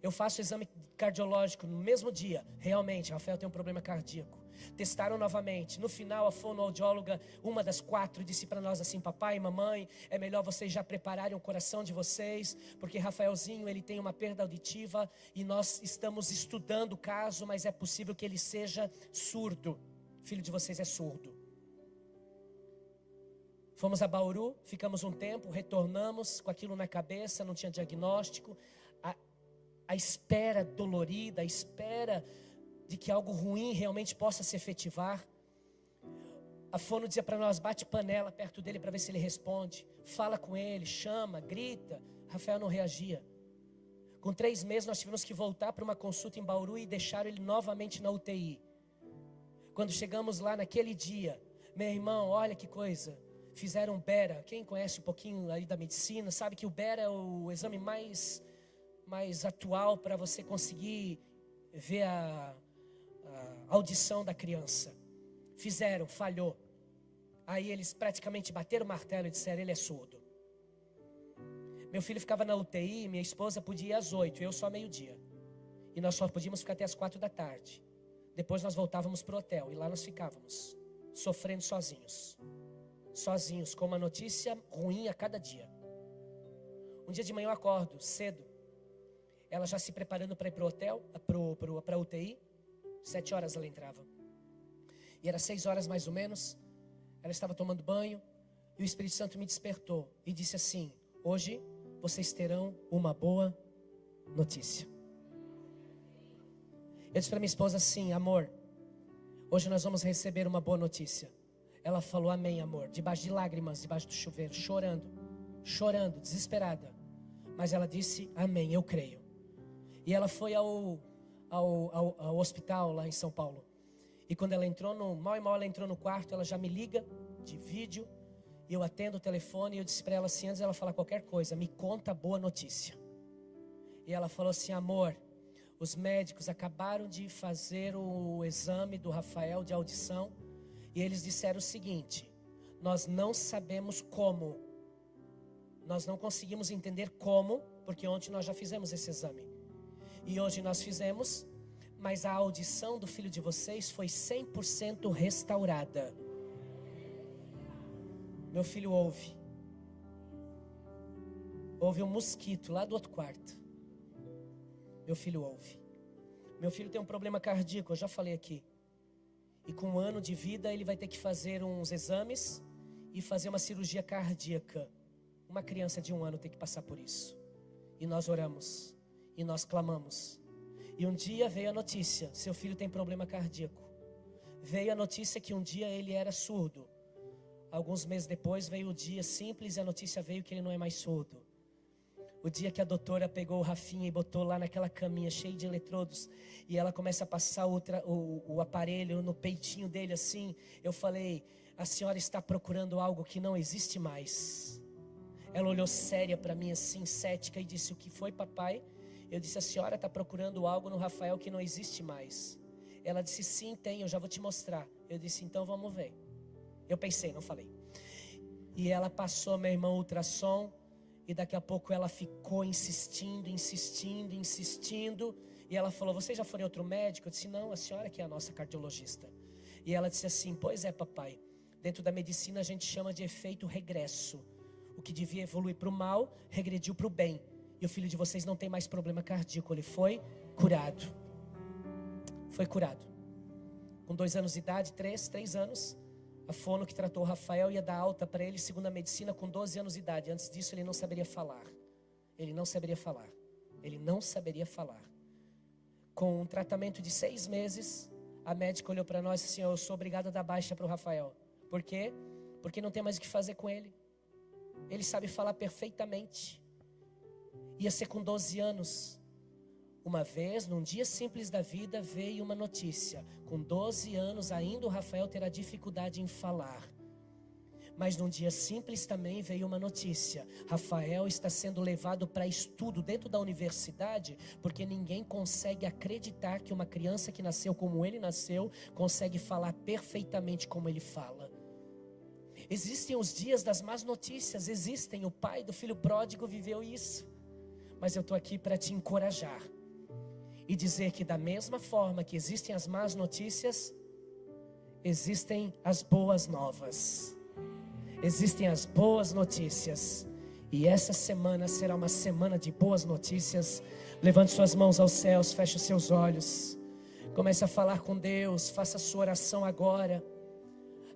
Eu faço exame cardiológico no mesmo dia, realmente, Rafael tem um problema cardíaco. Testaram novamente, no final a fonoaudióloga, uma das 4, disse para nós assim, papai e mamãe, é melhor vocês já prepararem o coração de vocês, porque Rafaelzinho, ele tem uma perda auditiva e nós estamos estudando o caso, mas é possível que ele seja surdo. O filho de vocês é surdo. Fomos a Bauru, ficamos um tempo, retornamos com aquilo na cabeça, não tinha diagnóstico, a espera dolorida, a espera de que algo ruim realmente possa se efetivar. A fono dizia para nós, bate panela perto dele para ver se ele responde, fala com ele, chama, grita. Rafael não reagia. Com 3 meses nós tivemos que voltar para uma consulta em Bauru e deixar ele novamente na UTI. Quando chegamos lá naquele dia, meu irmão, olha que coisa, fizeram o Bera. Quem conhece um pouquinho aí da medicina sabe que o Bera é o exame mais atual para você conseguir ver a audição da criança. Fizeram, falhou. Aí eles praticamente bateram o martelo e disseram, ele é surdo. Meu filho ficava na UTI, minha esposa podia ir às 8, eu só ao meio-dia. E nós só podíamos ficar até às 4 da tarde. Depois nós voltávamos para o hotel e lá nós ficávamos, sofrendo sozinhos. Sozinhos, com uma notícia ruim a cada dia. Um dia de manhã eu acordo, cedo. Ela já se preparando para ir para o hotel, para a UTI. 7 horas ela entrava. E era 6 horas mais ou menos. Ela estava tomando banho. E o Espírito Santo me despertou. E disse assim, hoje vocês terão uma boa notícia. Eu disse para minha esposa assim, amor, hoje nós vamos receber uma boa notícia. Ela falou, amém, amor. Debaixo de lágrimas, debaixo do chuveiro, chorando, desesperada. Mas ela disse, amém, eu creio. E ela foi ao hospital lá em São Paulo. E quando ela entrou mal e mal ela entrou no quarto, ela já me liga de vídeo. E eu atendo o telefone e eu disse para ela assim, antes dela falar qualquer coisa, me conta a boa notícia. E ela falou assim, amor, os médicos acabaram de fazer o exame do Rafael de audição. E eles disseram o seguinte, nós não sabemos como. Nós não conseguimos entender como, porque ontem nós já fizemos esse exame. E hoje nós fizemos, mas a audição do filho de vocês foi 100% restaurada. Meu filho ouve um mosquito lá do outro quarto. Meu filho ouve. Meu filho tem um problema cardíaco, eu já falei aqui. E com 1 ano de vida ele vai ter que fazer uns exames e fazer uma cirurgia cardíaca. Uma criança de 1 ano tem que passar por isso. E nós oramos. E nós clamamos. E um dia veio a notícia, seu filho tem problema cardíaco. Veio a notícia que um dia ele era surdo. Alguns meses depois veio o dia simples e a notícia veio que ele não é mais surdo. O dia que a doutora pegou o Rafinha e botou lá naquela caminha cheia de eletrodos. E ela começa a passar o aparelho no peitinho dele assim. Eu falei, a senhora está procurando algo que não existe mais. Ela olhou séria para mim assim, cética e disse, o que foi, papai? Eu disse, a senhora está procurando algo no Rafael que não existe mais. Ela disse, sim, tem, eu já vou te mostrar. Eu disse, então vamos ver. Eu pensei, não falei. E ela passou, meu irmão, ultrassom. E daqui a pouco ela ficou insistindo. E ela falou, você já foi em outro médico? Eu disse, não, a senhora que é a nossa cardiologista. E ela disse assim, pois é, papai. Dentro da medicina a gente chama de efeito regresso. O que devia evoluir para o mal, regrediu para o bem. E o filho de vocês não tem mais problema cardíaco. Ele foi curado. Foi curado. Com 2 anos de idade, 3 anos. A fono que tratou o Rafael ia dar alta para ele, segundo a medicina, com 12 anos de idade. Antes disso ele não saberia falar. Com um tratamento de 6 meses, a médica olhou para nós e disse, eu sou obrigada a dar baixa para o Rafael. Por quê? Porque não tem mais o que fazer com ele. Ele sabe falar perfeitamente. Ia ser com 12 anos. Uma vez, num dia simples da vida, veio uma notícia. Com 12 anos ainda o Rafael terá dificuldade em falar. Mas num dia simples também veio uma notícia. Rafael está sendo levado para estudo dentro da universidade, porque ninguém consegue acreditar que uma criança que nasceu como ele nasceu, consegue falar perfeitamente como ele fala. Existem os dias das más notícias, existem. O pai do filho pródigo viveu isso. Mas eu estou aqui para te encorajar e dizer que da mesma forma que existem as más notícias, existem as boas novas. Existem as boas notícias. E essa semana será uma semana de boas notícias. Levante suas mãos aos céus, feche os seus olhos. Comece a falar com Deus, faça a sua oração agora.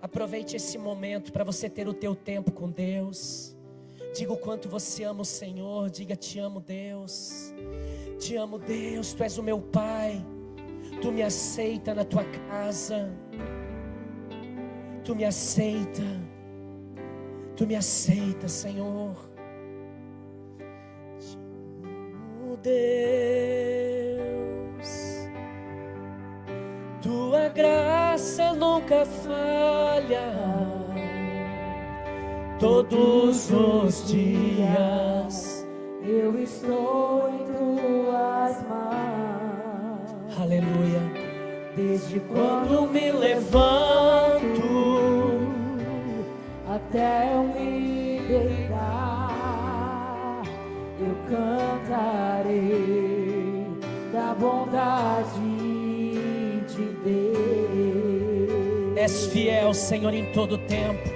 Aproveite esse momento para você ter o teu tempo com Deus. Diga o quanto você ama o Senhor. Diga: te amo, Deus. Te amo, Deus. Tu és o meu Pai. Tu me aceita na tua casa. Tu me aceita. Tu me aceita, Senhor. Te amo, Deus. Tua graça nunca falha. Todos os dias eu estou em tuas mãos. Aleluia. Desde Quando me levanto até eu me deitar, eu cantarei da bondade de Deus. És fiel, Senhor, em todo tempo.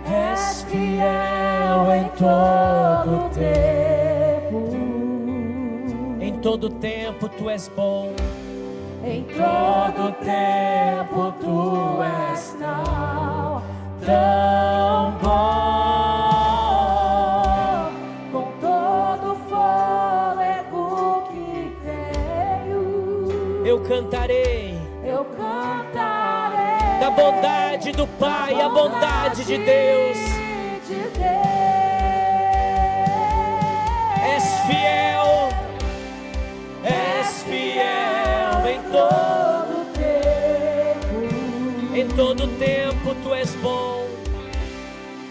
És fiel em todo tempo. Em todo tempo tu és bom. Em todo tempo tu és tão bom. Com todo fôlego que tenho, Eu cantarei da bondade do Pai, a bondade de Deus. És fiel em todo tempo tu és bom.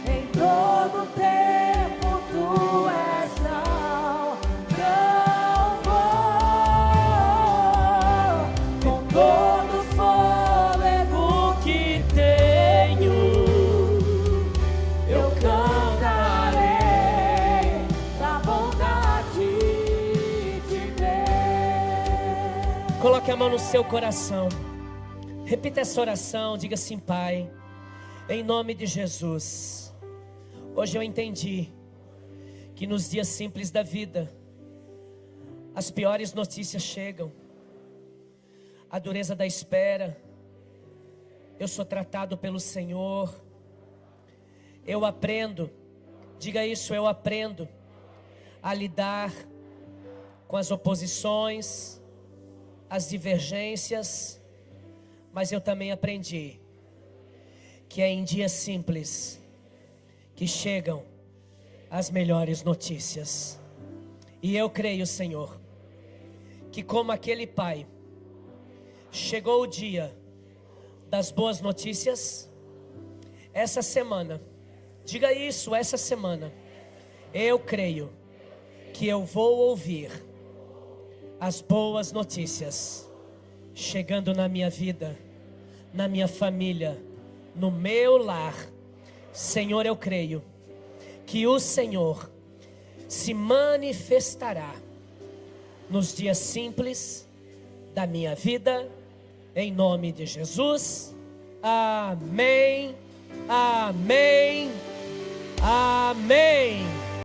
Em todo tempo tu és tão bom. Com todo fôlego que tenho, eu cantarei da bondade de Deus. Coloque a mão no seu coração. Repita essa oração, diga assim: Pai, em nome de Jesus, hoje eu entendi que nos dias simples da vida, as piores notícias chegam, a dureza da espera. Eu sou tratado pelo Senhor, eu aprendo, diga isso, eu aprendo a lidar com as oposições, as divergências. Mas eu também aprendi que é em dias simples que chegam as melhores notícias. E eu creio, Senhor, que como aquele pai, chegou o dia das boas notícias. Essa semana, diga isso, essa semana, eu creio que eu vou ouvir as boas notícias chegando na minha vida, na minha família, no meu lar. Senhor, eu creio que o Senhor se manifestará nos dias simples da minha vida, em nome de Jesus. Amém, amém, amém.